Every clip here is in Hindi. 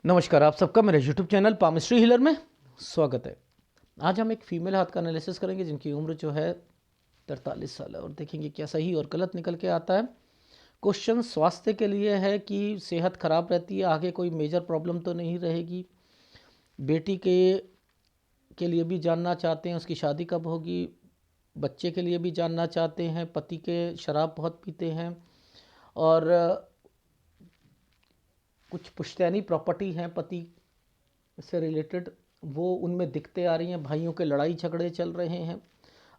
नमस्कार, आप सबका मेरे यूट्यूब चैनल पामिस्ट्री हीलर में स्वागत है। आज हम एक फीमेल हाथ का एनालिसिस करेंगे जिनकी उम्र जो है 43 साल है और देखेंगे क्या सही और गलत निकल के आता है। क्वेश्चन स्वास्थ्य के लिए है कि सेहत खराब रहती है, आगे कोई मेजर प्रॉब्लम तो नहीं रहेगी। बेटी के लिए भी जानना चाहते हैं उसकी शादी कब होगी। बच्चे के लिए भी जानना चाहते हैं, पति के शराब बहुत पीते हैं और कुछ पुश्तैनी प्रॉपर्टी हैं पति से रिलेटेड, वो उनमें दिक्कतें आ रही हैं। भाइयों के लड़ाई झगड़े चल रहे हैं।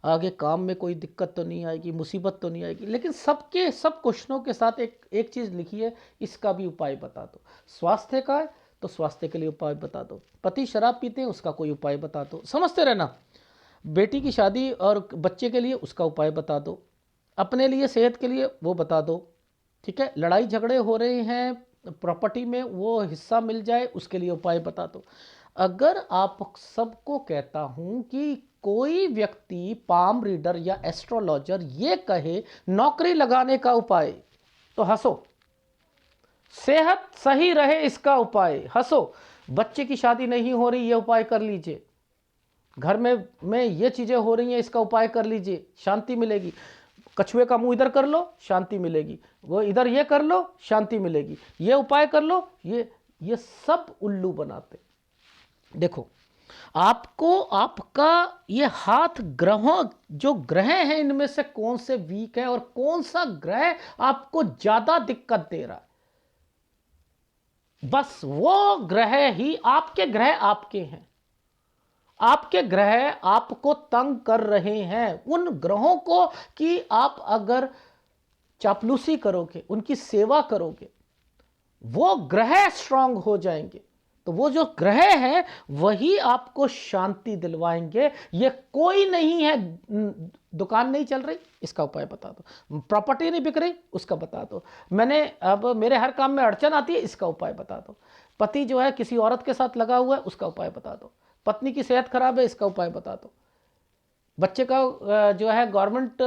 आगे काम में कोई दिक्कत तो नहीं आएगी, मुसीबत तो नहीं आएगी। लेकिन सब क्वेश्चनों के साथ एक चीज़ लिखी है, इसका भी उपाय बता दो। स्वास्थ्य का है तो स्वास्थ्य के लिए उपाय बता दो। पति शराब पीते हैं, उसका कोई उपाय बता दो। समझते रहना। बेटी की शादी और बच्चे के लिए उसका उपाय बता दो। अपने लिए सेहत के लिए वो बता दो। ठीक है, लड़ाई झगड़े हो रहे हैं प्रॉपर्टी में, वो हिस्सा मिल जाए उसके लिए उपाय बता दो। अगर आप सबको कहता हूं कि कोई व्यक्ति पाम रीडर या एस्ट्रोलॉजर ये कहे नौकरी लगाने का उपाय, तो हंसो। सेहत सही रहे इसका उपाय, हंसो। बच्चे की शादी नहीं हो रही, ये उपाय कर लीजिए। घर में ये चीजें हो रही हैं, इसका उपाय कर लीजिए, शांति मिलेगी। कछुए का मुंह इधर कर लो, शांति मिलेगी। वो इधर ये कर लो, शांति मिलेगी। ये उपाय कर लो। ये सब उल्लू बनाते। देखो, आपको आपका ये हाथ ग्रहों, जो ग्रह हैं इनमें से कौन से वीक है और कौन सा ग्रह आपको ज्यादा दिक्कत दे रहा है, बस वो ग्रह ही आपके ग्रह आपके हैं। आपके ग्रह आपको तंग कर रहे हैं। उन ग्रहों को कि आप अगर चापलूसी करोगे, उनकी सेवा करोगे, वो ग्रह स्ट्रांग हो जाएंगे। तो वो जो ग्रह है वही आपको शांति दिलवाएंगे। ये कोई नहीं है। दुकान नहीं चल रही, इसका उपाय बता दो। प्रॉपर्टी नहीं बिक रही, उसका बता दो। अब मेरे हर काम में अड़चन आती है, इसका उपाय बता दो। पति जो है किसी औरत के साथ लगा हुआ है, उसका उपाय बता दो। पत्नी की सेहत खराब है, इसका उपाय बता दो। बच्चे का जो है गवर्नमेंट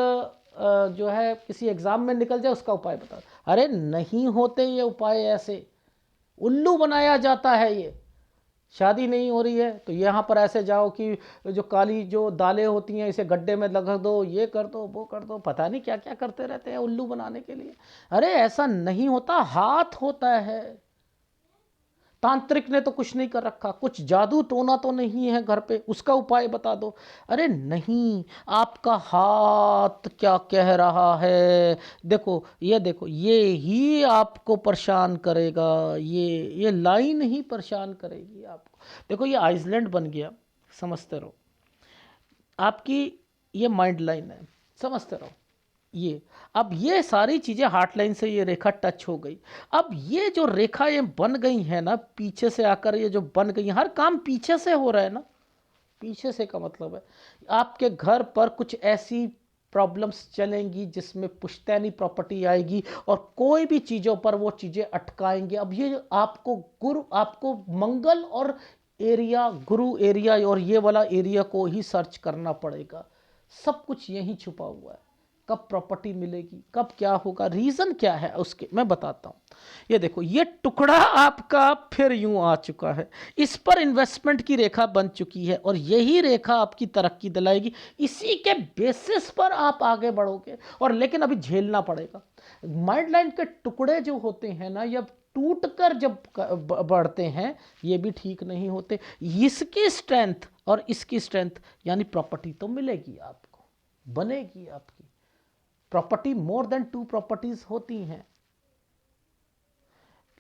जो है किसी एग्जाम में निकल जाए, उसका उपाय बता दो। अरे नहीं होते ये उपाय, ऐसे उल्लू बनाया जाता है। ये शादी नहीं हो रही है तो यहाँ पर ऐसे जाओ कि जो काली जो दालें होती हैं इसे गड्ढे में लगा दो, ये कर दो, वो कर दो, पता नहीं क्या क्या करते रहते हैं उल्लू बनाने के लिए। अरे ऐसा नहीं होता, हाथ होता है। तांत्रिक ने तो कुछ नहीं कर रखा, कुछ जादू टोना तो नहीं है घर पे, उसका उपाय बता दो। अरे नहीं, आपका हाथ क्या कह रहा है। देखो, ये देखो, ये ही आपको परेशान करेगा। ये लाइन ही परेशान करेगी आपको। देखो, ये आइसलैंड बन गया, समझते रहो। आपकी ये माइंड लाइन है, समझते रहो। ये अब ये सारी चीजें हार्ट लाइन से ये रेखा टच हो गई। अब ये जो रेखा ये बन गई है ना, पीछे से आकर ये जो बन गई, हर काम पीछे से हो रहा है ना। पीछे से का मतलब है आपके घर पर कुछ ऐसी प्रॉब्लम्स चलेंगी जिसमें पुश्तैनी प्रॉपर्टी आएगी और कोई भी चीज़ों पर वो चीज़ें अटकाएंगे। अब ये आपको मंगल और एरिया, गुरु एरिया और ये वाला एरिया को ही सर्च करना पड़ेगा। सब कुछ यहीं छुपा हुआ है। कब प्रॉपर्टी मिलेगी, कब क्या होगा, रीज़न क्या है उसके मैं बताता हूँ। ये देखो, ये टुकड़ा आपका फिर यूं आ चुका है। इस पर इन्वेस्टमेंट की रेखा बन चुकी है और यही रेखा आपकी तरक्की दिलाएगी। इसी के बेसिस पर आप आगे बढ़ोगे। और लेकिन अभी झेलना पड़ेगा। माइंड लाइन के टुकड़े जो होते हैं ना, जब टूट कर जब बढ़ते हैं, ये भी ठीक नहीं होते। इसकी स्ट्रेंथ और इसकी स्ट्रेंथ यानी प्रॉपर्टी तो मिलेगी आपको, बनेगी आपकी प्रॉपर्टी। मोर देन 2 प्रॉपर्टीज होती हैं।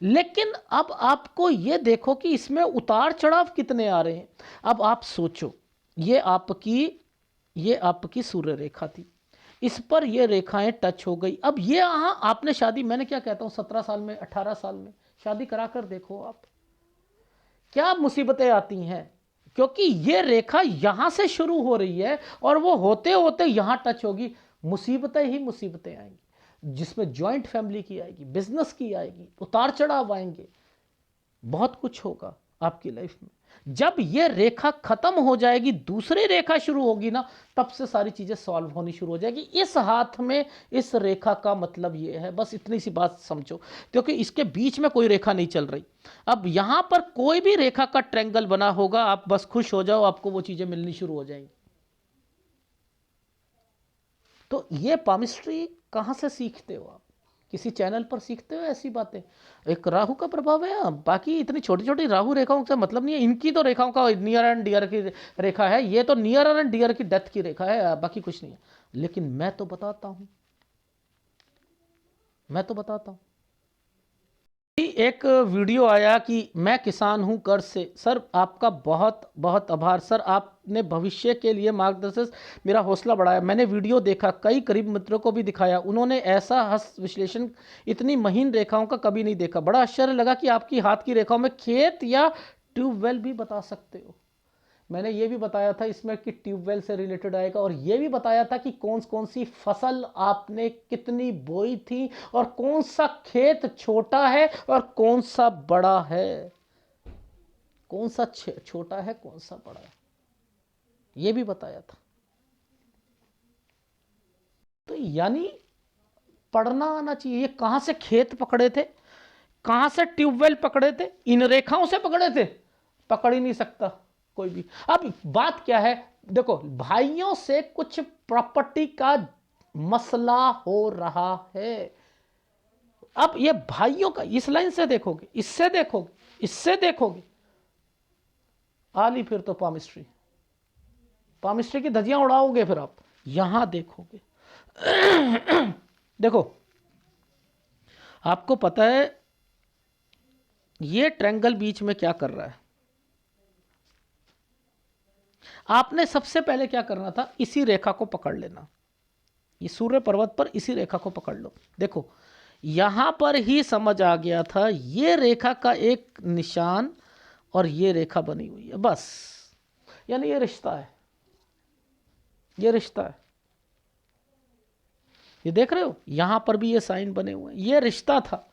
लेकिन अब आपको यह देखो कि इसमें उतार चढ़ाव कितने आ रहे हैं। अब आप सोचो, ये आपकी सूर्य रेखा थी, इस पर ये रेखाएं टच हो गई। अब ये आपने शादी, मैंने क्या कहता हूं, 17 साल में, 18 साल में शादी कराकर देखो आप, क्या मुसीबतें आती हैं। क्योंकि ये रेखा यहां से शुरू हो रही है और वो होते होते यहां टच होगी। मुसीबतें ही मुसीबतें आएंगी, जिसमें जॉइंट फैमिली की आएगी, बिजनेस की आएगी, उतार चढ़ाव आएंगे, बहुत कुछ होगा। आपकी लाइफ में। जब ये रेखा खत्म हो जाएगी, दूसरी रेखा शुरू होगी ना, तब से सारी चीजें सॉल्व होनी शुरू हो जाएगी। इस हाथ में इस रेखा का मतलब ये है, बस इतनी सी बात समझो, क्योंकि इसके बीच में कोई रेखा नहीं चल रही। अब यहां पर कोई भी रेखा का ट्रायंगल बना होगा, आप बस खुश हो जाओ, आपको वो चीजें मिलनी शुरू हो जाएंगी। तो ये पामिस्ट्री कहां से सीखते हो आप? किसी चैनल पर सीखते हो ऐसी बातें? एक राहु का प्रभाव है, बाकी इतनी छोटी छोटी राहु रेखाओं से मतलब नहीं है। इनकी तो रेखाओं का नियर एंड डियर की रेखा है, ये तो नियर एंड डियर की डेथ की रेखा है, बाकी कुछ नहीं है। लेकिन मैं तो बताता हूं, मैं तो बताता हूं। एक वीडियो आया कि मैं किसान हूं कर्ज से। सर आपका बहुत बहुत आभार सर, आपने भविष्य के लिए मार्गदर्शन मेरा हौसला बढ़ाया। मैंने वीडियो देखा, कई करीब मित्रों को भी दिखाया, उन्होंने ऐसा हस्त विश्लेषण इतनी महीन रेखाओं का कभी नहीं देखा। बड़ा आश्चर्य लगा कि आपकी हाथ की रेखाओं में खेत या ट्यूबवेल भी बता सकते हो। मैंने ये भी बताया था इसमें कि ट्यूबवेल से रिलेटेड आएगा, और ये भी बताया था कि कौन कौन सी फसल आपने कितनी बोई थी, और कौन सा खेत छोटा है और कौन सा बड़ा है, कौन सा छोटा है कौन सा बड़ा है, ये भी बताया था। तो यानी पढ़ना आना चाहिए। ये कहां से खेत पकड़े थे, कहां से ट्यूबवेल पकड़े थे? इन रेखाओं से पकड़े थे? पकड़ ही नहीं सकता कोई भी। अब बात क्या है, देखो भाइयों से कुछ प्रॉपर्टी का मसला हो रहा है। अब ये भाइयों का, इस लाइन से देखोगे, इससे देखोगे, इससे देखोगे, आली फिर तो पामिस्ट्री, पामिस्ट्री की धज्जियां उड़ाओगे फिर आप। यहां देखोगे देखो आपको पता है ये ट्रायंगल बीच में क्या कर रहा है। आपने सबसे पहले क्या करना था, इसी रेखा को पकड़ लेना, ये सूर्य पर्वत पर इसी रेखा को पकड़ लो। देखो यहां पर ही समझ आ गया था, ये रेखा का एक निशान और ये रेखा बनी हुई है, बस। यानी ये रिश्ता है, ये रिश्ता है। ये देख रहे हो, यहां पर भी ये साइन बने हुए हैं, ये रिश्ता था।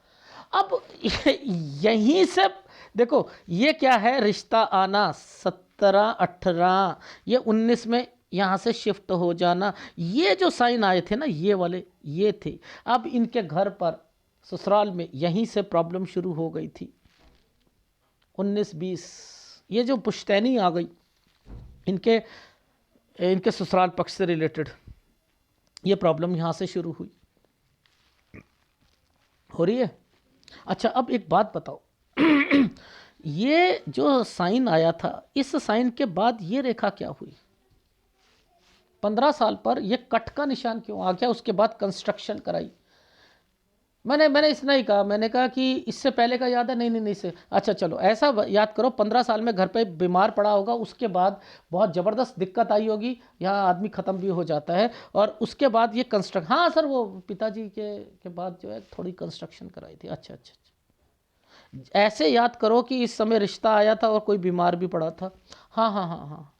अब यहीं से देखो ये क्या है, रिश्ता आना 17 18, ये 19 में यहां से शिफ्ट हो जाना। ये जो साइन आए थे ना, ये वाले ये थे। अब इनके घर पर ससुराल में यहीं से प्रॉब्लम शुरू हो गई थी 19 20, ये जो पुश्तैनी आ गई इनके इनके ससुराल पक्ष से रिलेटेड, ये प्रॉब्लम यहां से शुरू हुई, हो रही है। अच्छा अब एक बात बताओ ये जो साइन आया था, इस साइन के बाद ये रेखा क्या हुई? 15 साल पर ये कट का निशान क्यों आ गया? उसके बाद कंस्ट्रक्शन कराई। मैंने इतना ही कहा, मैंने कहा कि इससे पहले का याद है? नहीं नहीं नहीं से अच्छा चलो ऐसा याद करो, 15 साल में घर पे बीमार पड़ा होगा, उसके बाद बहुत ज़बरदस्त दिक्कत आई होगी, यहाँ आदमी ख़त्म भी हो जाता है, और उसके बाद ये कंस्ट्रक्ट, हाँ सर वो पिताजी के बाद जो है थोड़ी कंस्ट्रक्शन कराई थी। अच्छा अच्छा अच्छा, ऐसे याद करो कि इस समय रिश्ता आया था और कोई बीमार भी पड़ा था। हाँ हाँ हाँ हाँ,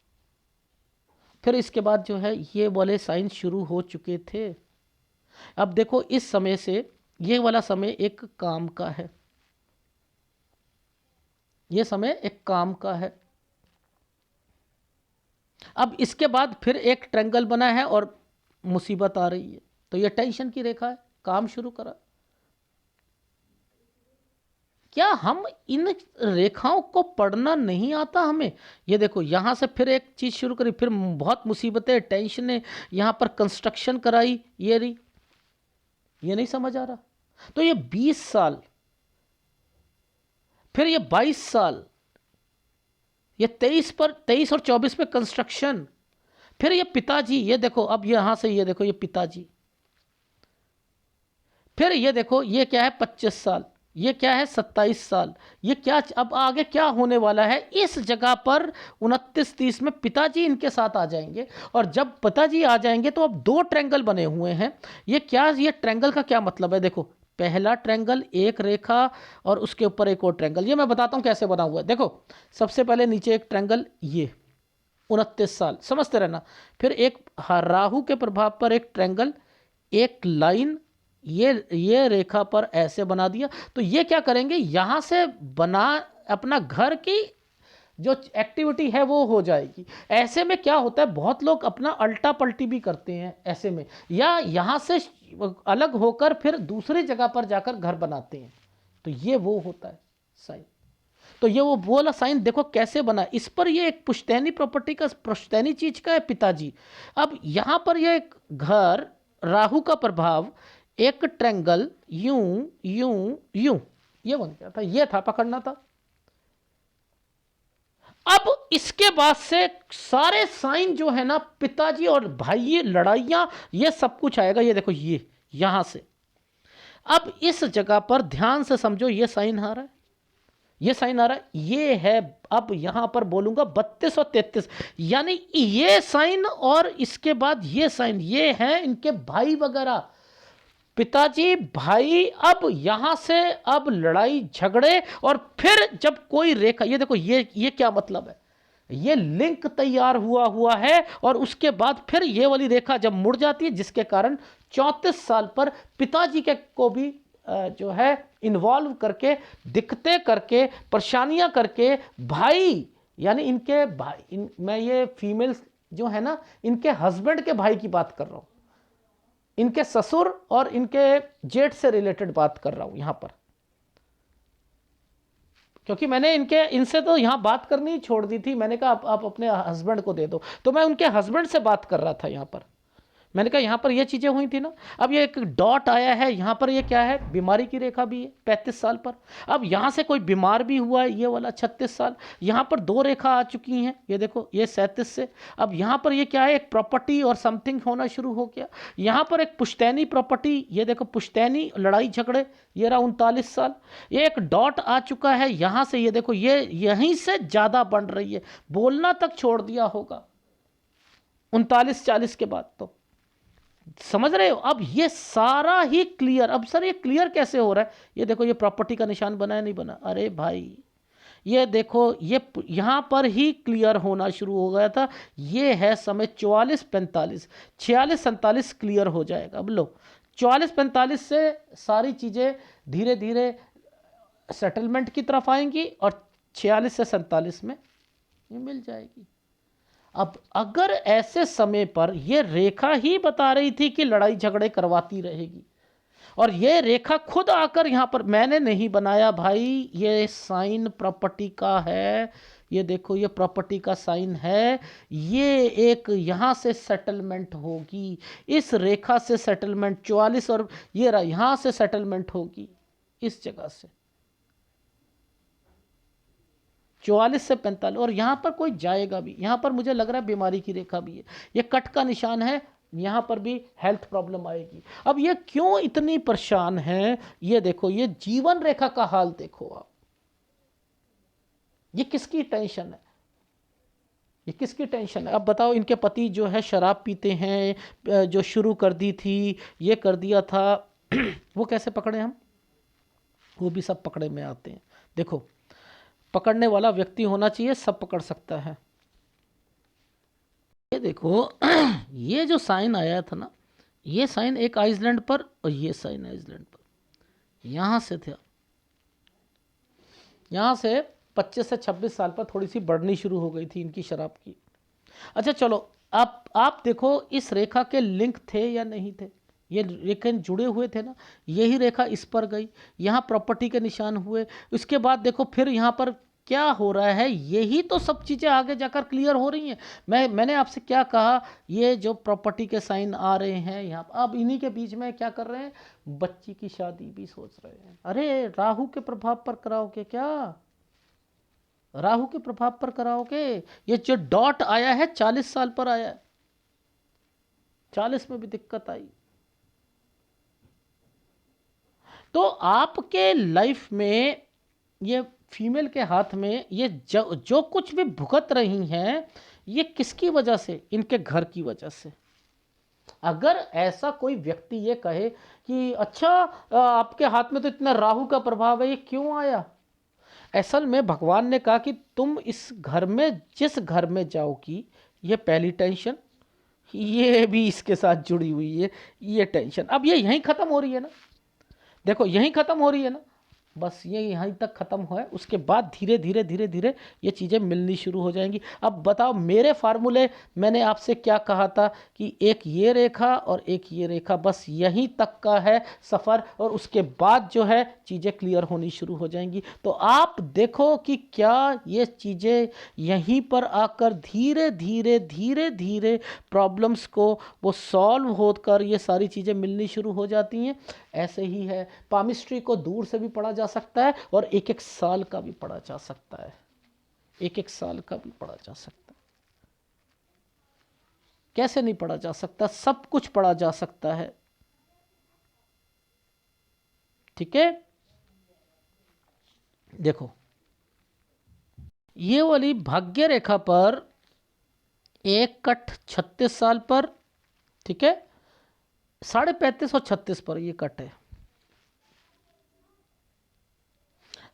फिर इसके बाद जो है ये वाले साइन शुरू हो चुके थे। अब देखो इस समय से ये वाला समय एक काम का है, ये समय एक काम का है। अब इसके बाद फिर एक ट्रायंगल बना है और मुसीबत आ रही है, तो ये टेंशन की रेखा है, काम शुरू करा। क्या हम इन रेखाओं को पढ़ना नहीं आता हमें? ये देखो यहां से फिर एक चीज शुरू करी, फिर बहुत मुसीबतें टेंशनें, यहां पर कंस्ट्रक्शन कराई, ये रही, ये नहीं समझ आ रहा। तो ये 20 साल, फिर ये 22 साल, ये 23 और 24 पे कंस्ट्रक्शन, फिर ये पिताजी, ये देखो अब यहां से ये देखो ये पिताजी, फिर ये देखो ये क्या है 25 साल, ये क्या है 27 साल, ये क्या अब आगे क्या होने वाला है? इस जगह पर 29 30 में पिताजी इनके साथ आ जाएंगे, और जब पिताजी आ जाएंगे तो अब दो ट्रायंगल बने हुए हैं। ये क्या, ये ट्रायंगल का क्या मतलब है? देखो पहला ट्रायंगल एक रेखा और उसके ऊपर एक और ट्रायंगल, ये मैं बताता हूं कैसे बना हुआ है। देखो सबसे पहले नीचे एक ट्रायंगल, ये 29 साल, समझते रहना। फिर एक राहु के प्रभाव पर एक ट्रायंगल, एक लाइन, ये रेखा पर ऐसे बना दिया। तो ये क्या करेंगे, यहां से बना अपना घर की जो एक्टिविटी है वो हो जाएगी। ऐसे में क्या होता है, बहुत लोग अपना अल्टा पल्टी भी करते हैं ऐसे में, या यहाँ से अलग होकर फिर दूसरी जगह पर जाकर घर बनाते हैं। तो ये वो होता है साइन। तो ये वो बोला साइन देखो कैसे बना। इस पर ये एक पुश्तैनी प्रॉपर्टी का, पुश्तैनी चीज का है पिताजी। अब यहां पर ये एक घर, राहु का प्रभाव, एक ट्रेंगल, यूं यूं यूं, ये बन गया था, ये था पकड़ना था। अब इसके बाद से सारे साइन जो है ना, पिताजी और भाई, ये लड़ाइयां, ये सब कुछ आएगा। ये देखो ये यहां से, अब इस जगह पर ध्यान से समझो, ये साइन आ रहा है, ये साइन आ रहा है, ये है। अब यहां पर बोलूंगा 32 और 33, यानी ये साइन और इसके बाद ये साइन, ये हैं इनके भाई वगैरह, पिताजी भाई। अब यहां से अब लड़ाई झगड़े, और फिर जब कोई रेखा, ये देखो ये क्या मतलब है, ये लिंक तैयार हुआ है, और उसके बाद फिर ये वाली रेखा जब मुड़ जाती है, जिसके कारण 34 साल पर पिताजी के को भी जो है इन्वॉल्व करके, दिक्कतें करके, परेशानियां करके, भाई यानी इनके भाई, मैं ये फीमेल्स जो है ना, इनके हस्बैंड के भाई की बात कर रहा हूं, इनके ससुर और इनके जेठ से रिलेटेड बात कर रहा हूं यहां पर, क्योंकि मैंने इनसे तो यहां बात करनी ही छोड़ दी थी। मैंने कहा आप अपने हस्बैंड को दे दो, तो मैं उनके हस्बैंड से बात कर रहा था यहां पर। मैंने कहा यहाँ पर ये चीज़ें हुई थी ना। अब ये एक डॉट आया है यहाँ पर, ये क्या है, बीमारी की रेखा भी है 35 साल पर। अब यहाँ से कोई बीमार भी हुआ है, ये वाला 36 साल। यहाँ पर 2 रेखा आ चुकी हैं, ये देखो ये 37 से। अब यहाँ पर ये क्या है, एक प्रॉपर्टी और समथिंग होना शुरू हो गया। यहाँ पर एक पुश्तैनी प्रॉपर्टी, ये देखो पुश्तैनी लड़ाई झगड़े, ये रहा 39 साल। ये एक डॉट आ चुका है यहाँ से, ये देखो ये यहीं से ज़्यादा बन रही है, बोलना तक छोड़ दिया होगा 39-40 के बाद। तो समझ रहे हो, अब ये सारा ही क्लियर। अब सर ये क्लियर कैसे हो रहा है, ये देखो ये प्रॉपर्टी का निशान बना है नहीं बना, अरे भाई ये देखो ये यहां पर ही क्लियर होना शुरू हो गया था। ये है समय 44-45, 46-47 क्लियर हो जाएगा। अब लो 44-45 से सारी चीजें धीरे धीरे सेटलमेंट की तरफ आएंगी, और 46 से 47 में ये मिल जाएगी। अब अगर ऐसे समय पर ये रेखा ही बता रही थी कि लड़ाई झगड़े करवाती रहेगी, और ये रेखा खुद आकर यहां पर, मैंने नहीं बनाया भाई, ये साइन प्रॉपर्टी का है, ये देखो ये प्रॉपर्टी का साइन है। ये एक यहां से सेटलमेंट होगी, इस रेखा से सेटलमेंट 44, और ये रहा यहां से सेटलमेंट होगी इस जगह से 44 से 45, और यहां पर कोई जाएगा भी। यहां पर मुझे लग रहा है बीमारी की रेखा भी है, ये कट का निशान है, यहां पर भी हेल्थ प्रॉब्लम आएगी। अब ये क्यों इतनी परेशान है, ये देखो ये जीवन रेखा का हाल देखो आप, ये किसकी टेंशन है, ये किसकी टेंशन है। अब बताओ, इनके पति जो है शराब पीते हैं, जो शुरू कर दी थी, ये कर दिया था वो कैसे पकड़े हम, वो भी सब पकड़े में आते हैं। देखो पकड़ने वाला व्यक्ति होना चाहिए, सब पकड़ सकता है। ये देखो ये जो साइन आया था ना, ये साइन एक आइसलैंड पर, और ये साइन आइसलैंड पर, यहां से था, यहां से 25 से 26 साल पर थोड़ी सी बढ़नी शुरू हो गई थी इनकी शराब की। अच्छा चलो, आप देखो इस रेखा के लिंक थे या नहीं थे, ये रेखा जुड़े हुए थे ना, यही रेखा इस पर गई, यहाँ प्रॉपर्टी के निशान हुए। उसके बाद देखो फिर यहाँ पर क्या हो रहा है, यही तो सब चीज़ें आगे जाकर क्लियर हो रही हैं। मैंने आपसे क्या कहा, ये जो प्रॉपर्टी के साइन आ रहे हैं यहाँ, अब इन्हीं के बीच में क्या कर रहे हैं, बच्ची की शादी भी सोच रहे हैं। अरे राहु के प्रभाव पर कराओगे क्या, राहु के प्रभाव पर कराओगे। ये जो डॉट आया है 40 साल पर आया है, 40 में भी दिक्कत आई। तो आपके लाइफ में ये फीमेल के हाथ में ये जो कुछ भी भुगत रही हैं, ये किसकी वजह से, इनके घर की वजह से। अगर ऐसा कोई व्यक्ति ये कहे कि अच्छा आपके हाथ में तो इतना राहु का प्रभाव है, ये क्यों आया, असल में भगवान ने कहा कि तुम इस घर में, जिस घर में जाओगी, ये पहली टेंशन, ये भी इसके साथ जुड़ी हुई है, ये टेंशन। अब ये यहीं खत्म हो रही है ना, देखो यहीं खत्म हो रही है ना। बस ये यहीं तक ख़त्म हुआ है, उसके बाद धीरे धीरे धीरे धीरे ये चीज़ें मिलनी शुरू हो जाएंगी। अब बताओ मेरे फार्मूले, मैंने आपसे क्या कहा था कि एक ये रेखा और एक ये रेखा, बस यहीं तक का है सफ़र, और उसके बाद जो है चीज़ें क्लियर होनी शुरू हो जाएंगी। तो आप देखो कि क्या ये चीज़ें यहीं पर आकर धीरे धीरे धीरे धीरे प्रॉब्लम्स को वो सॉल्व होकर ये सारी चीज़ें मिलनी शुरू हो जाती हैं। ऐसे ही है, पामिस्ट्री को दूर से भी पढ़ा जा सकता है और एक एक साल का भी पढ़ा जा सकता है, एक एक साल का भी पढ़ा जा सकता है। कैसे नहीं पढ़ा जा सकता? सब कुछ पढ़ा जा सकता है। ठीक है, देखो ये वाली भाग्य रेखा पर एक कट 36 साल पर, ठीक है, 35.5 और 36 पर ये कट है।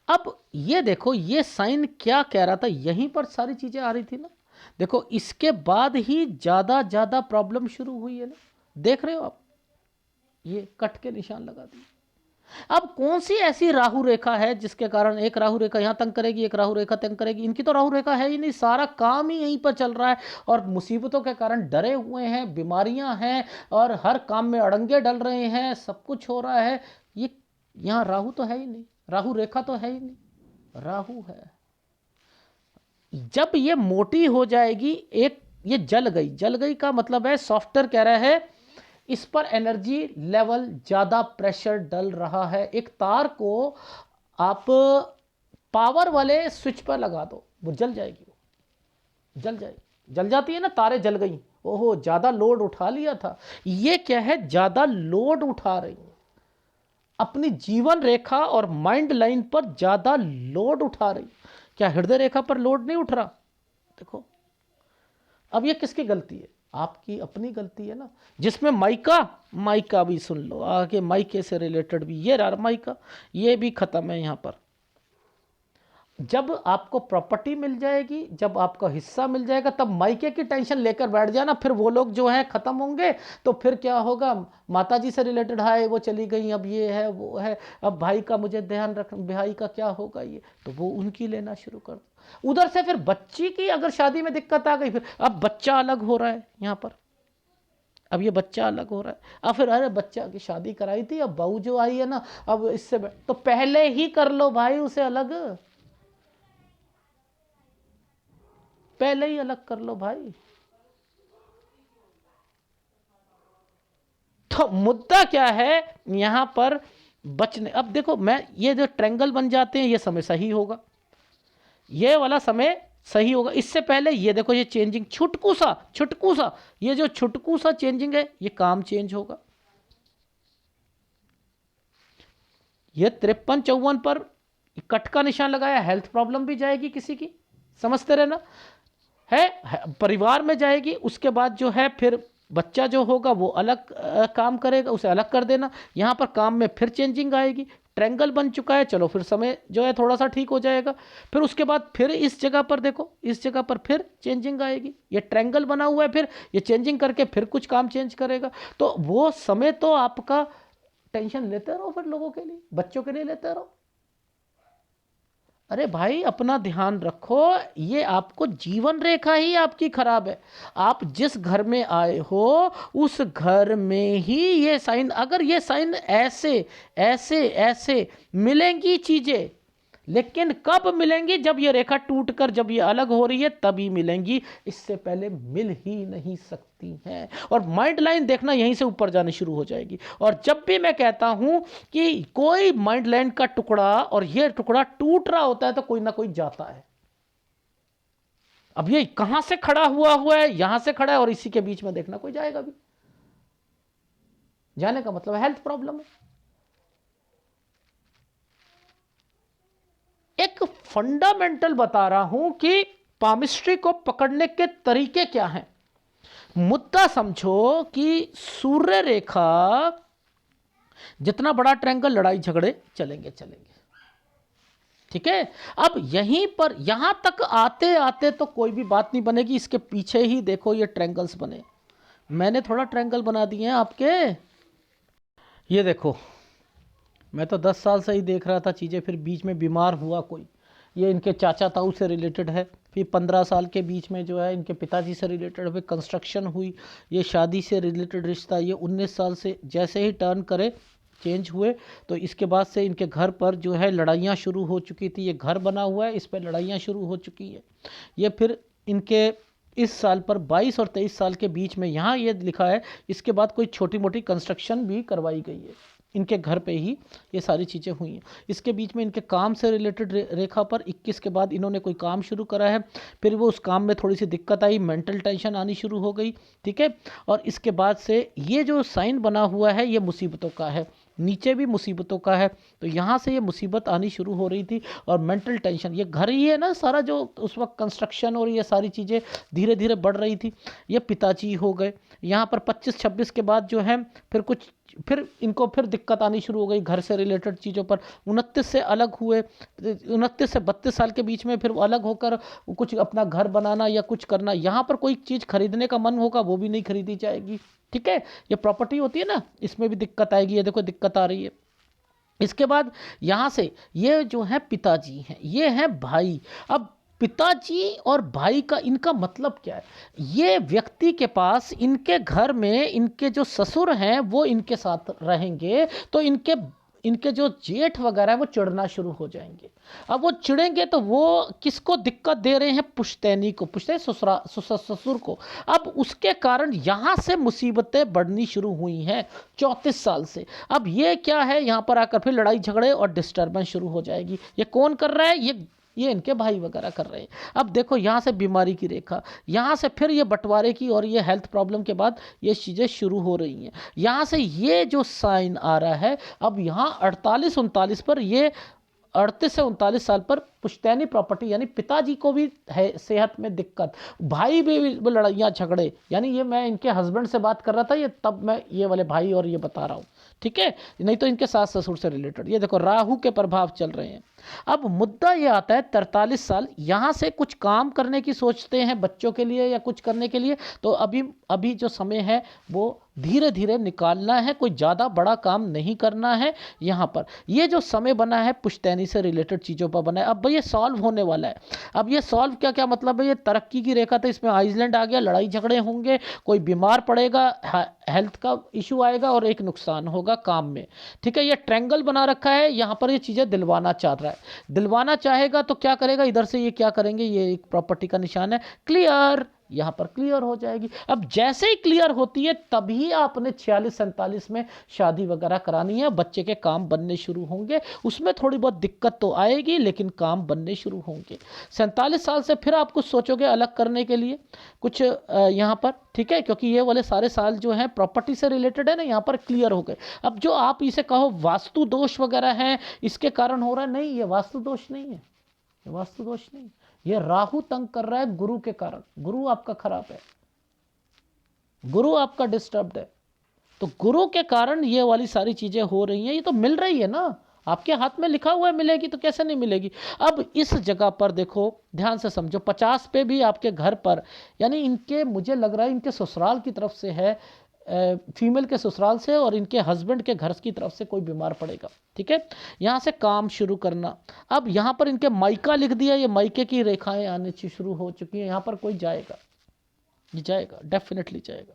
अब ये देखो ये साइन क्या कह रहा था, यहीं पर सारी चीजें आ रही थी ना। देखो इसके बाद ही ज्यादा प्रॉब्लम शुरू हुई है ना, देख रहे हो आप, ये कट के निशान लगा दिए। अब कौन सी ऐसी राहु रेखा है जिसके कारण एक राहु रेखा यहां तंग करेगी, एक राहु रेखा तंग करेगी? इनकी तो राहु रेखा है ही नहीं, सारा काम ही यहीं पर चल रहा है, और मुसीबतों के कारण डरे हुए हैं, बीमारियां हैं, और हर काम में अड़ंगे डल रहे हैं, सब कुछ हो रहा है। ये यहां राहु तो है ही नहीं, राहु रेखा तो है ही नहीं, राहु है। जब ये मोटी हो जाएगी, एक ये जल गई का मतलब है सॉफ्टवेयर कह रहा है इस पर एनर्जी लेवल ज़्यादा प्रेशर डल रहा है। एक तार को आप पावर वाले स्विच पर लगा दो, वो जल जाएगी, वो जल जाएगी, जल जाती है ना, तारे जल गई, ओहो ज़्यादा लोड उठा लिया था। ये क्या है, ज़्यादा लोड उठा रही है, अपनी जीवन रेखा और माइंड लाइन पर ज़्यादा लोड उठा रही। क्या हृदय रेखा पर लोड नहीं उठ रहा? देखो अब ये किसकी गलती है? आपकी अपनी गलती है ना। जिसमें माइका भी सुन लो आगे, माइके से रिलेटेड भी ये रहा माइका, ये भी खत्म है यहां पर। जब आपको प्रॉपर्टी मिल जाएगी, जब आपका हिस्सा मिल जाएगा, तब मायके की टेंशन लेकर बैठ जाना, फिर वो लोग जो है खत्म होंगे, तो फिर क्या होगा, माता जी से रिलेटेड है वो चली गई, अब ये है वो है, अब भाई का मुझे ध्यान रख, भाई का क्या होगा ये, तो वो उनकी लेना शुरू कर दो। उधर से फिर बच्ची की अगर शादी में दिक्कत आ गई, फिर अब बच्चा अलग हो रहा है यहाँ पर, अब ये बच्चा अलग हो रहा है, अब फिर अरे बच्चा की शादी कराई थी, अब बहू जो आई है ना, अब इससे तो पहले ही कर लो भाई उसे अलग, पहले ही अलग कर लो भाई। तो मुद्दा क्या है यहां पर बचने, अब देखो मैं ये जो ट्रेंगल बन जाते हैं ये समय सही होगा, ये वाला समय सही होगा। इससे पहले ये देखो ये चेंजिंग छुटकू सा ये जो छुटकू सा चेंजिंग है, ये काम चेंज होगा। ये 53-54 पर कट का निशान लगाया, हेल्थ प्रॉब्लम भी जाएगी किसी की, समझते रहना है परिवार में जाएगी। उसके बाद जो है फिर बच्चा जो होगा वो अलग काम करेगा, उसे अलग कर देना। यहाँ पर काम में फिर चेंजिंग आएगी, ट्रैंगल बन चुका है, चलो फिर समय जो है थोड़ा सा ठीक हो जाएगा। फिर उसके बाद फिर इस जगह पर देखो, इस जगह पर फिर चेंजिंग आएगी, ये ट्रैंगल बना हुआ है, फिर ये चेंजिंग करके फिर कुछ काम चेंज करेगा। तो वो समय तो आपका टेंशन लेते रहो, फिर लोगों के लिए, बच्चों के लिए लेते रहो। अरे भाई अपना ध्यान रखो, ये आपको जीवन रेखा ही आपकी खराब है। आप जिस घर में आए हो उस घर में ही ये साइन, अगर ये साइन ऐसे ऐसे ऐसे मिलेंगी चीजें, लेकिन कब मिलेंगी, जब ये रेखा टूटकर जब ये अलग हो रही है तभी मिलेंगी, इससे पहले मिल ही नहीं सकती हैं। और माइंड लाइन देखना यहीं से ऊपर जानी शुरू हो जाएगी। और जब भी मैं कहता हूं कि कोई माइंड लाइन का टुकड़ा और ये टुकड़ा टूट रहा होता है तो कोई ना कोई जाता है। अब ये कहां से खड़ा हुआ है, यहां से खड़ा है, और इसी के बीच में देखना कोई जाएगा भी, जाने का मतलब हेल्थ प्रॉब्लम है। एक फंडामेंटल बता रहा हूं कि पामिस्ट्री को पकड़ने के तरीके क्या हैं। मुद्दा समझो कि सूर्य रेखा, जितना बड़ा ट्रायंगल, लड़ाई झगड़े चलेंगे, ठीक है। अब यहीं पर यहां तक आते आते तो कोई भी बात नहीं बनेगी, इसके पीछे ही देखो ये ट्रायंगल्स बने, मैंने थोड़ा ट्रायंगल बना दिए हैं आपके, ये देखो मैं तो 10 साल से ही देख रहा था चीज़ें, फिर बीच में बीमार हुआ कोई, ये इनके चाचा ताऊ से रिलेटेड है। फिर 15 साल के बीच में जो है इनके पिताजी से रिलेटेड, फिर कंस्ट्रक्शन हुई, ये शादी से रिलेटेड रिश्ता, ये 19 साल से जैसे ही टर्न करे चेंज हुए, तो इसके बाद से इनके घर पर जो है लड़ाइयाँ शुरू हो चुकी थी। ये घर बना हुआ है, इस पर लड़ाइयाँ शुरू हो चुकी है। ये फिर इनके इस साल पर 22 और 23 साल के बीच में यहाँ ये लिखा है, इसके बाद कोई छोटी मोटी कंस्ट्रक्शन भी करवाई गई है इनके घर पे ही, ये सारी चीज़ें हुई हैं। इसके बीच में इनके काम से रिलेटेड रेखा पर 21 के बाद इन्होंने कोई काम शुरू करा है, फिर वो उस काम में थोड़ी सी दिक्कत आई, मेंटल टेंशन आनी शुरू हो गई, ठीक है। और इसके बाद से ये जो साइन बना हुआ है ये मुसीबतों का है, नीचे भी मुसीबतों का है, तो यहाँ से ये मुसीबत आनी शुरू हो रही थी। और मेंटल टेंशन, ये घर ही है ना सारा, जो उस वक्त कंस्ट्रक्शन और ये सारी चीज़ें धीरे धीरे बढ़ रही थी। ये पिताजी हो गए यहाँ पर 25-26 के बाद जो है फिर इनको फिर दिक्कत आनी शुरू हो गई घर से रिलेटेड चीज़ों पर। 29 से अलग हुए, 29 से 32 साल के बीच में फिर वो अलग होकर कुछ अपना घर बनाना या कुछ करना, यहाँ पर कोई चीज़ खरीदने का मन होगा वो भी नहीं खरीदी जाएगी, ठीक है। ये प्रॉपर्टी होती है ना, इसमें भी दिक्कत आएगी, ये देखो दिक्कत आ रही है। इसके बाद यहाँ से ये जो है पिताजी हैं, ये हैं भाई। अब पिताजी और भाई का इनका मतलब क्या है, ये व्यक्ति के पास इनके घर में इनके जो ससुर हैं वो इनके साथ रहेंगे, तो इनके इनके जो जेठ वगैरह है वो चिढ़ना शुरू हो जाएंगे। अब वो चिढ़ेंगे तो वो किसको दिक्कत दे रहे हैं, पुश्तैनी को, पुश्तैनी ससुर को। अब उसके कारण यहाँ से मुसीबतें बढ़नी शुरू हुई हैं 34 साल से। अब ये क्या है, यहाँ पर आकर फिर लड़ाई झगड़े और डिस्टर्बेंस शुरू हो जाएगी। ये कौन कर रहा है, ये इनके भाई वगैरह कर रहे हैं। अब देखो यहाँ से बीमारी की रेखा, यहाँ से फिर ये बंटवारे की और ये हेल्थ प्रॉब्लम के बाद ये चीज़ें शुरू हो रही हैं। यहाँ से ये जो साइन आ रहा है, अब यहाँ 48-39 पर, ये 38 से 39 साल पर पुश्तैनी प्रॉपर्टी, यानी पिताजी को भी है सेहत में दिक्कत, भाई भी लड़ाइयाँ झगड़े, यानी ये मैं इनके हस्बैंड से बात कर रहा था, ये तब मैं ये वाले भाई और ये बता रहा हूँ, ठीक है। नहीं तो इनके सास ससुर से रिलेटेड, ये देखो राहु के प्रभाव चल रहे हैं। अब मुद्दा ये आता है 43 साल, यहाँ से कुछ काम करने की सोचते हैं बच्चों के लिए या कुछ करने के लिए, तो अभी जो समय है वो धीरे धीरे निकालना है, कोई ज़्यादा बड़ा काम नहीं करना है। यहाँ पर ये जो समय बना है पुश्तैनी से रिलेटेड चीज़ों पर बना है, अब ये सॉल्व होने वाला है। अब ये सॉल्व क्या क्या मतलब है, ये तरक्की की रेखा था, इसमें आइसलैंड आ गया, लड़ाई झगड़े होंगे, कोई बीमार पड़ेगा, हेल्थ का इशू आएगा और एक नुकसान होगा काम में, ठीक है। ये ट्रायंगल बना रखा है, यहाँ पर ये चीज़ें दिलवाना चाह रहा है, दिलवाना चाहेगा तो क्या करेगा, इधर से ये क्या करेंगे, ये एक प्रॉपर्टी का निशान है, क्लियर, यहाँ पर क्लियर हो जाएगी। अब जैसे ही क्लियर होती है तभी आपने 46-47 में शादी वगैरह करानी है, बच्चे के काम बनने शुरू होंगे, उसमें थोड़ी बहुत दिक्कत तो आएगी लेकिन काम बनने शुरू होंगे। 47 साल से फिर आप कुछ सोचोगे अलग करने के लिए कुछ यहाँ पर, ठीक है, क्योंकि ये वाले सारे साल जो हैं प्रॉपर्टी से रिलेटेड है ना, यहाँ पर क्लियर हो गए। अब जो आप इसे कहो वास्तु दोष वगैरह हैं इसके कारण हो रहा है, नहीं, ये वास्तु दोष नहीं है, ये वास्तु दोष नहीं, ये राहु तंग कर रहा है गुरु के कारण, गुरु आपका खराब है, गुरु आपका डिस्टर्ब्ड है, तो गुरु के कारण ये वाली सारी चीजें हो रही हैं। ये तो मिल रही है ना, आपके हाथ में लिखा हुआ है, मिलेगी तो कैसे नहीं मिलेगी। अब इस जगह पर देखो, ध्यान से समझो, 50 पे भी आपके घर पर, यानी इनके, मुझे लग रहा है इनके ससुराल की तरफ से है, फीमेल के ससुराल से और इनके हस्बैंड के घर की तरफ से कोई बीमार पड़ेगा, ठीक है। यहाँ से काम शुरू करना। अब यहाँ पर इनके मायका लिख दिया, ये मायके की रेखाएं आने शुरू हो चुकी हैं, यहाँ पर कोई जाएगा, ये जाएगा, डेफिनेटली जाएगा,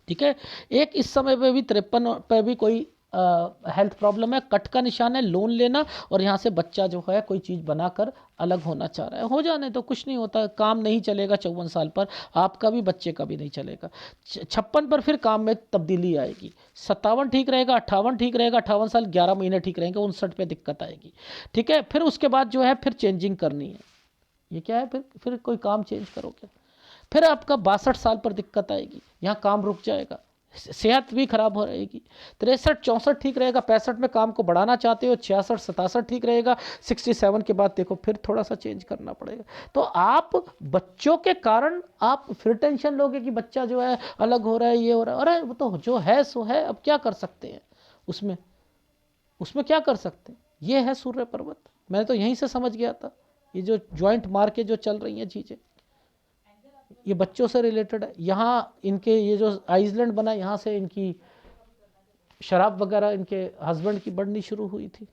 ठीक है। एक इस समय पे भी 53 पे भी कोई हेल्थ प्रॉब्लम है, कट का निशान है, लोन लेना, और यहाँ से बच्चा जो है कोई चीज़ बनाकर अलग होना चाह रहा है, हो जाने तो कुछ नहीं होता, काम नहीं चलेगा 54 साल पर, आपका भी बच्चे का भी नहीं चलेगा। 56 पर फिर काम में तब्दीली आएगी, 57 ठीक रहेगा, 58 ठीक रहेगा, 58 साल 11 महीने ठीक रहेंगे, 59 पे दिक्कत आएगी, ठीक है। फिर उसके बाद जो है फिर चेंजिंग करनी है, ये क्या है, फिर कोई काम चेंज करोगे, फिर आपका 62 साल पर दिक्कत आएगी, यहाँ काम रुक जाएगा, सेहत भी खराब हो रहेगी। 63-64 ठीक रहेगा, 65 में काम को बढ़ाना चाहते हो, 66-67 ठीक रहेगा, 67 के बाद देखो फिर थोड़ा सा चेंज करना पड़ेगा। तो आप बच्चों के कारण आप फिर टेंशन लोगे कि बच्चा जो है अलग हो रहा है, ये हो रहा है, अरे वो तो जो है सो है, अब क्या कर सकते हैं उसमें, उसमें क्या कर सकते हैं, ये है सूर्य पर्वत। मैं तो यहीं से समझ गया था, ये जो ज्वाइंट मार के जो चल रही हैं चीज़ें, ये बच्चों से रिलेटेड है। यहाँ इनके ये जो आइसलैंड बना, यहाँ से इनकी शराब वगैरह इनके हस्बैंड की बढ़नी शुरू हुई थी।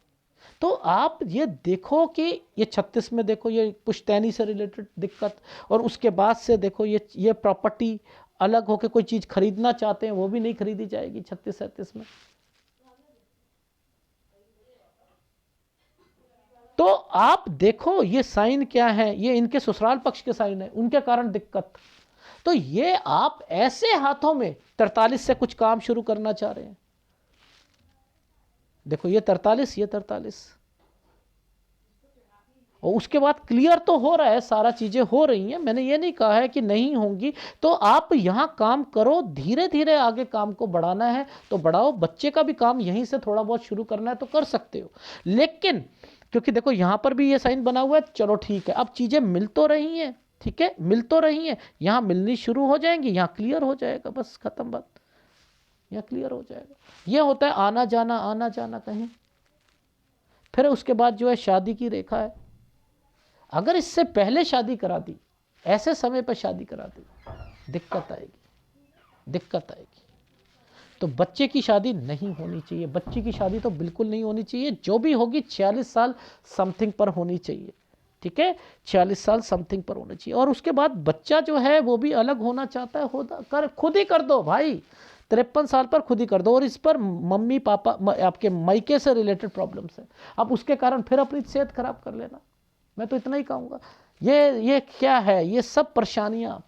तो आप ये देखो कि ये 36 में देखो ये पुश्तैनी से रिलेटेड दिक्कत, और उसके बाद से देखो ये प्रॉपर्टी अलग होकर कोई चीज़ खरीदना चाहते हैं वो भी नहीं खरीदी जाएगी 36-37 में। तो आप देखो ये साइन क्या है, ये इनके ससुराल पक्ष के साइन है, उनके कारण दिक्कत। तो ये आप ऐसे हाथों में 43 से कुछ काम शुरू करना चाह रहे हैं। देखो ये 43, ये 43, और उसके बाद क्लियर तो हो रहा है, सारा चीजें हो रही हैं, मैंने ये नहीं कहा है कि नहीं होंगी। तो आप यहां काम करो, धीरे धीरे आगे काम को बढ़ाना है तो बढ़ाओ, बच्चे का भी काम यहीं से थोड़ा बहुत शुरू करना है तो कर सकते हो। लेकिन क्योंकि देखो यहां पर भी ये साइन बना हुआ है, चलो ठीक है, अब चीजें मिल तो रही हैं, ठीक है, मिल तो रही हैं, यहां मिलनी शुरू हो जाएंगी, यहां क्लियर हो जाएगा, बस खत्म बात, यहां क्लियर हो जाएगा। यह होता है आना जाना कहीं। फिर उसके बाद जो है शादी की रेखा है, अगर इससे पहले शादी करा दी, ऐसे समय पर शादी करा दी, दिक्कत आएगी। तो बच्चे की शादी नहीं होनी चाहिए, बच्चे की शादी तो बिल्कुल नहीं होनी चाहिए, जो भी होगी 46 साल समथिंग पर होनी चाहिए, ठीक है, 46 साल समथिंग पर होनी चाहिए। और उसके बाद बच्चा जो है वो भी अलग होना चाहता है, खुद ही कर दो भाई, 53 साल पर खुद ही कर दो। और इस पर मम्मी पापा आपके मायके से रिलेटेड प्रॉब्लम्स है, अब उसके कारण फिर अपनी सेहत खराब कर लेना, मैं तो इतना ही कहूँगा। ये क्या है, ये सब परेशानियाँ,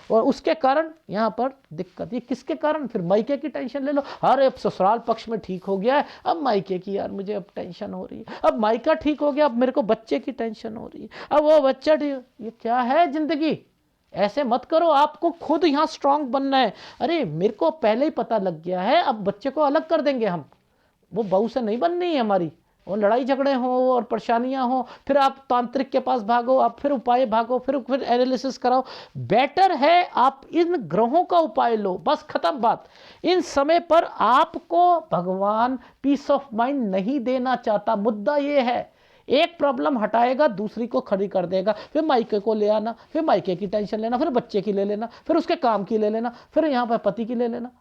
और उसके कारण यहाँ पर दिक्कत। ये किसके कारण, फिर मायके की टेंशन ले लो, अरे अब ससुराल पक्ष में ठीक हो गया है, अब मायके की यार मुझे अब टेंशन हो रही है, अब मायका ठीक हो गया, अब मेरे को बच्चे की टेंशन हो रही है, अब वो बच्चा ठीक। ये क्या है जिंदगी, ऐसे मत करो, आपको खुद यहाँ स्ट्रांग बनना है। अरे मेरे को पहले ही पता लग गया है, अब बच्चे को अलग कर देंगे हम, वो बहू से नहीं बननी है हमारी, और लड़ाई झगड़े हो और परेशानियां हो, फिर आप तांत्रिक के पास भागो, आप फिर उपाय भागो, फिर एनालिसिस कराओ। बेटर है आप इन ग्रहों का उपाय लो, बस खत्म बात। इन समय पर आपको भगवान पीस ऑफ माइंड नहीं देना चाहता, मुद्दा ये है, एक प्रॉब्लम हटाएगा दूसरी को खड़ी कर देगा, फिर मायके को ले आना, फिर मायके की टेंशन लेना, फिर बच्चे की ले लेना, फिर उसके काम की ले लेना, फिर यहाँ पर पति की ले लेना,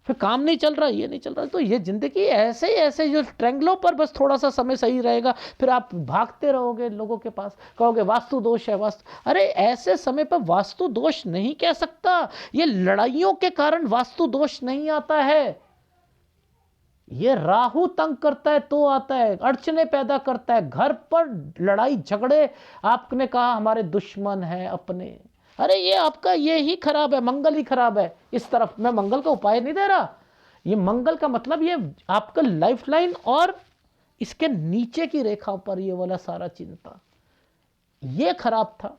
फिर काम नहीं चल रहा, ये नहीं चल रहा। तो ये जिंदगी ऐसे ही ऐसे जो ट्रेंगलों पर बस थोड़ा सा समय सही रहेगा, फिर आप भागते रहोगे लोगों के पास, कहोगे वास्तु दोष है, वास्तु। अरे ऐसे समय पर वास्तु दोष नहीं कह सकता, ये लड़ाइयों के कारण वास्तु दोष नहीं आता है, ये राहु तंग करता है तो आता है, अड़चने पैदा करता है, घर पर लड़ाई झगड़े, आपने कहा हमारे दुश्मन हैं अपने, अरे ये आपका ये ही खराब है, मंगल ही खराब है। इस तरफ मैं मंगल का उपाय नहीं दे रहा, ये मंगल का मतलब ये आपका लाइफलाइन और इसके नीचे की रेखा पर ये वाला सारा चिंता, ये खराब था।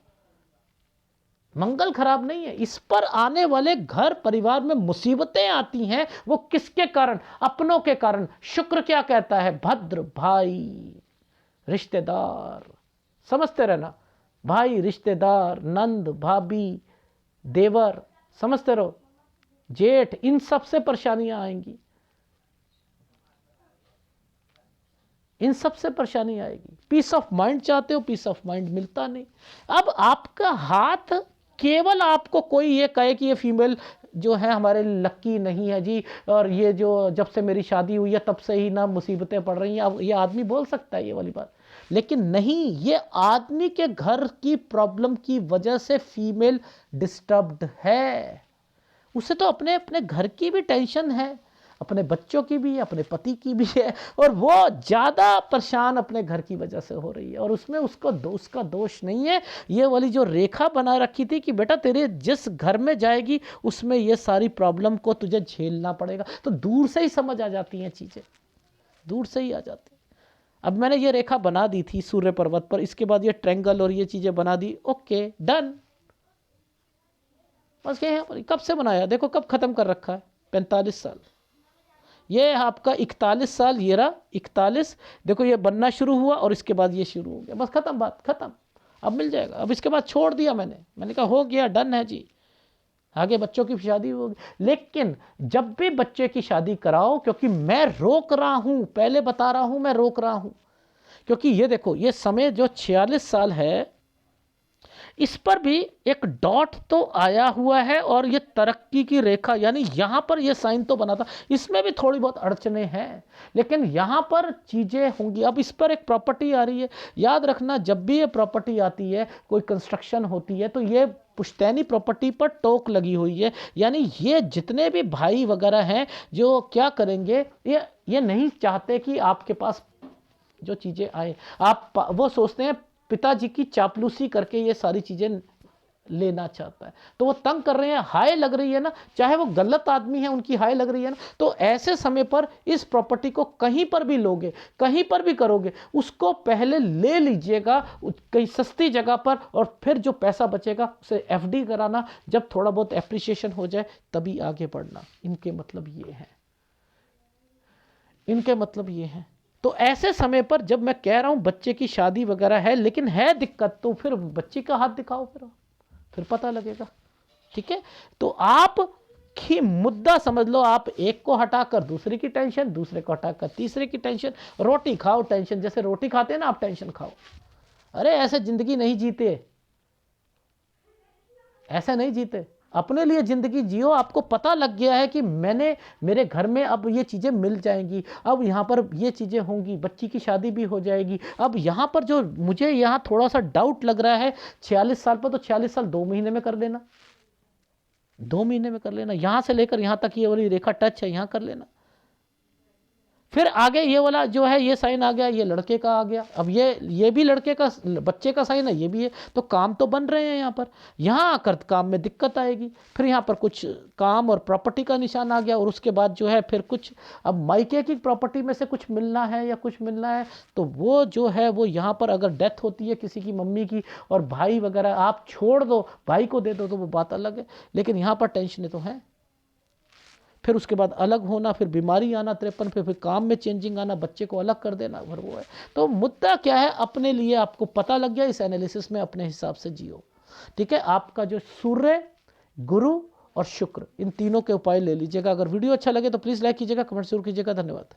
मंगल खराब नहीं है, इस पर आने वाले घर परिवार में मुसीबतें आती हैं, वो किसके कारण, अपनों के कारण। शुक्र क्या कहता है, भद्र भाई रिश्तेदार, समझते रहना, भाई रिश्तेदार, नंद भाभी देवर, समझते रहो, जेठ, इन सब से परेशानियां आएंगी, इन सब से परेशानी आएगी। पीस ऑफ माइंड चाहते हो, पीस ऑफ माइंड मिलता नहीं। अब आपका हाथ, केवल आपको कोई ये कहे कि ये फीमेल जो है हमारे लक्की नहीं है जी, और ये जो जब से मेरी शादी हुई है तब से ही ना मुसीबतें पड़ रही हैं, अब ये आदमी बोल सकता है ये वाली बात, लेकिन नहीं, ये आदमी के घर की प्रॉब्लम की वजह से फीमेल डिस्टर्ब्ड है। उसे तो अपने अपने घर की भी टेंशन है, अपने बच्चों की भी, अपने पति की भी है, और वो ज़्यादा परेशान अपने घर की वजह से हो रही है, और उसमें उसका दोष नहीं है। ये वाली जो रेखा बना रखी थी कि बेटा तेरे जिस घर में जाएगी उसमें ये सारी प्रॉब्लम को तुझे झेलना पड़ेगा, तो दूर से ही समझ आ जाती हैं चीज़ें, दूर से ही आ जाती। अब मैंने ये रेखा बना दी थी सूर्य पर्वत पर, इसके बाद ये ट्रायंगल और ये चीज़ें बना दी, ओके डन, बस क्या है, कब से बनाया, देखो कब खत्म कर रखा है, 45 साल, ये आपका 41 साल, ये रहा 41, देखो ये बनना शुरू हुआ और इसके बाद ये शुरू हो गया, बस खत्म बात, खत्म, अब मिल जाएगा। अब इसके बाद छोड़ दिया मैंने कहा हो गया, डन है जी, आगे बच्चों की शादी होगी। लेकिन जब भी बच्चे की शादी कराओ, क्योंकि मैं रोक रहा हूं, पहले बता रहा हूं मैं रोक रहा हूं, क्योंकि ये देखो ये समय जो 46 साल है, इस पर भी एक डॉट तो आया हुआ है और ये तरक्की की रेखा, यानी यहाँ पर ये साइन तो बना था, इसमें भी थोड़ी बहुत अड़चने हैं, लेकिन यहाँ पर चीज़ें होंगी। अब इस पर एक प्रॉपर्टी आ रही है, याद रखना जब भी ये प्रॉपर्टी आती है, कोई कंस्ट्रक्शन होती है, तो ये पुश्तैनी प्रॉपर्टी पर टोक लगी हुई है, यानी ये जितने भी भाई वगैरह हैं जो क्या करेंगे, ये नहीं चाहते कि आपके पास जो चीज़ें आए, आप वो सोचते हैं पिताजी की चापलूसी करके ये सारी चीज़ें लेना चाहता है, तो वो तंग कर रहे हैं, हाय लग रही है ना, चाहे वो गलत आदमी है उनकी हाय लग रही है ना, तो ऐसे समय पर इस प्रॉपर्टी को कहीं पर भी लोगे, कहीं पर भी करोगे, उसको पहले ले लीजिएगा कहीं सस्ती जगह पर, और फिर जो पैसा बचेगा उसे एफडी कराना, जब थोड़ा बहुत एप्रिसिएशन हो जाए तभी आगे बढ़ना। इनके मतलब ये है, इनके मतलब ये है। तो ऐसे समय पर जब मैं कह रहा हूं बच्चे की शादी वगैरह है, लेकिन है दिक्कत, तो फिर बच्ची का हाथ दिखाओ, फिर पता लगेगा। ठीक है, तो आप की मुद्दा समझ लो, आप एक को हटाकर दूसरे की टेंशन, दूसरे को हटाकर तीसरे की टेंशन, रोटी खाओ टेंशन, जैसे रोटी खाते हैं ना आप टेंशन खाओ। अरे ऐसे जिंदगी नहीं जीते, ऐसे नहीं जीते, अपने लिए जिंदगी जियो। आपको पता लग गया है कि मैंने, मेरे घर में अब ये चीज़ें मिल जाएंगी, अब यहाँ पर ये चीज़ें होंगी, बच्ची की शादी भी हो जाएगी। अब यहाँ पर जो मुझे यहाँ थोड़ा सा डाउट लग रहा है 46 साल पर, तो 46 साल 2 महीने में कर लेना, 2 महीने में कर लेना, यहाँ से लेकर यहाँ तक ये वाली रेखा टच है, यहाँ कर लेना। फिर आगे ये वाला जो है ये साइन आ गया, ये लड़के का आ गया, अब ये भी लड़के का, बच्चे का साइन है, ये भी है, तो काम तो बन रहे हैं यहाँ पर। यहाँ आकर काम में दिक्कत आएगी, फिर यहाँ पर कुछ काम और प्रॉपर्टी का निशान आ गया, और उसके बाद जो है फिर कुछ, अब मायके की प्रॉपर्टी में से कुछ मिलना है या कुछ मिलना है, तो वो जो है वो यहाँ पर अगर डेथ होती है किसी की मम्मी की, और भाई वगैरह आप छोड़ दो, भाई को दे दो, तो वो बात अलग है, लेकिन यहाँ पर टेंशन तो है। फिर उसके बाद अलग होना, फिर बीमारी आना 53 पे, फिर काम में चेंजिंग आना, बच्चे को अलग कर देना, फिर वो है। तो मुद्दा क्या है, अपने लिए आपको पता लग गया, इस एनालिसिस में अपने हिसाब से जियो। ठीक है, आपका जो सूर्य, गुरु और शुक्र, इन तीनों के उपाय ले लीजिएगा। अगर वीडियो अच्छा लगे तो प्लीज़ लाइक कीजिएगा, कमेंट जरूर कीजिएगा। धन्यवाद।